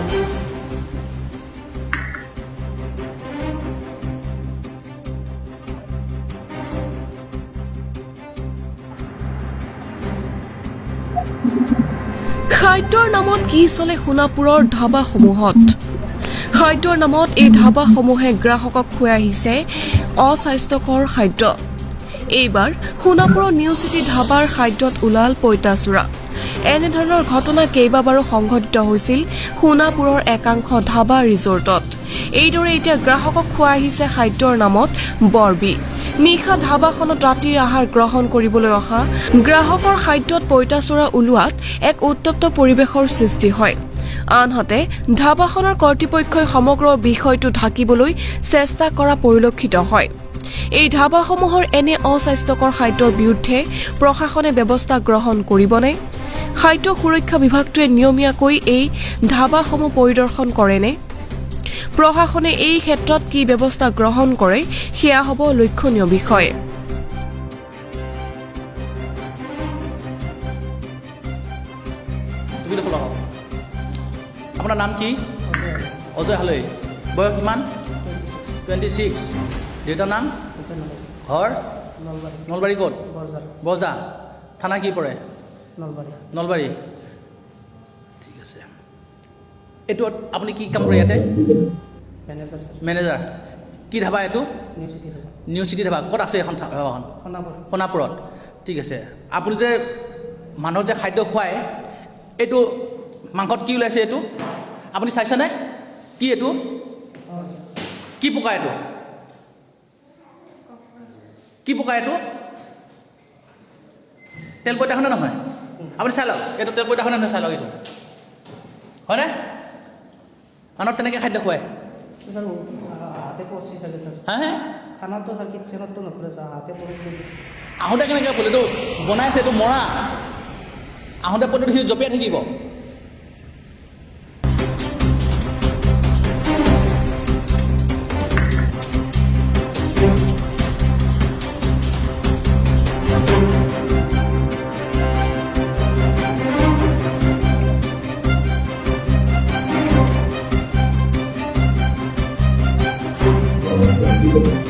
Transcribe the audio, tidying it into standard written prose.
খাদ্যৰ নামত কি চলে সোণাপুৰৰ ধাবাসমূহত খাদ্যৰ নামত এই ধাবাসমূহে গ্ৰাহকক খুৱাই আহিছে অস্বাস্থ্যকৰ খাদ্য এইবাৰ সোণাপুৰৰ নিউ চিটি ধাবাৰ খাদ্যত ওলাল পইতাচোৰা এনে ধৰণৰ ঘটনা কেইবাবাৰো সংঘটিত হৈছিল সোণাপুৰৰ একাংশ ধাবা ৰিজৰ্টত এইদৰে এতিয়া গ্ৰাহকক খুৱাই আহিছে খাদ্যৰ নামত বৰবি নিশা ধাবাখনত ৰাতিৰ আহাৰ গ্ৰহণ কৰিবলৈ অহা গ্ৰাহকৰ খাদ্যত পইতাচোৰা ওলোৱাত এক উত্তপ্ত পৰিৱেশৰ সৃষ্টি হয় আনহাতে ধাবাখনৰ কৰ্তৃপক্ষই সমগ্ৰ বিষয়টো ঢাকিবলৈ চেষ্টা কৰা পৰিলক্ষিত হয় এই ধাবাসমূহৰ এনে অস্বাস্থ্যকৰ খাদ্যৰ বিৰুদ্ধে প্ৰশাসনে ব্যৱস্থা গ্ৰহণ কৰিবনে খাদ্য সুৰক্ষা বিভাগটোৱে নিয়মীয়াকৈ এই ধাবাসমূহ পৰিদৰ্শন কৰেনে প্ৰশাসনে এই ক্ষেত্ৰত কি ব্যৱস্থা গ্ৰহণ কৰে সেয়া হ'ব লক্ষণীয় বিষয় আপোনাৰ নাম কি অজয় হালৈ বয়স কিমান 26 দেউতাৰ নাম ঘৰ নলবাৰী ক'ত বজা থানা কি পৰে নলবাৰী ঠিক আছে এইটো আপুনি কি কাম কৰে ইয়াতে মেনেজাৰ কি ধাবা এইটো নিউ চিটি ধাবা ক'ত আছে এখন ধাবাখন সোণাপুৰত ঠিক আছে আপুনি যে মানুহক যে খাদ্য খুৱায় এইটো মাংসত কি ওলাইছে এইটো আপুনি চাইছেনে কি এইটো কি পোকা এইটো কি পোকা এইটো তেল পইতাখনে নহয় আপুনি চাই লওক এইটো তেল পইতাখনে নহয় চাই লওক এইটো হয়নে মানুহক তেনেকৈ খাদ্য খুৱায় আহোঁতে কেনেকৈ পৰে এইটো বনাইছে এইটো মৰা আহোঁতে পইটো সি জপিয়াই থাকিব Thank you.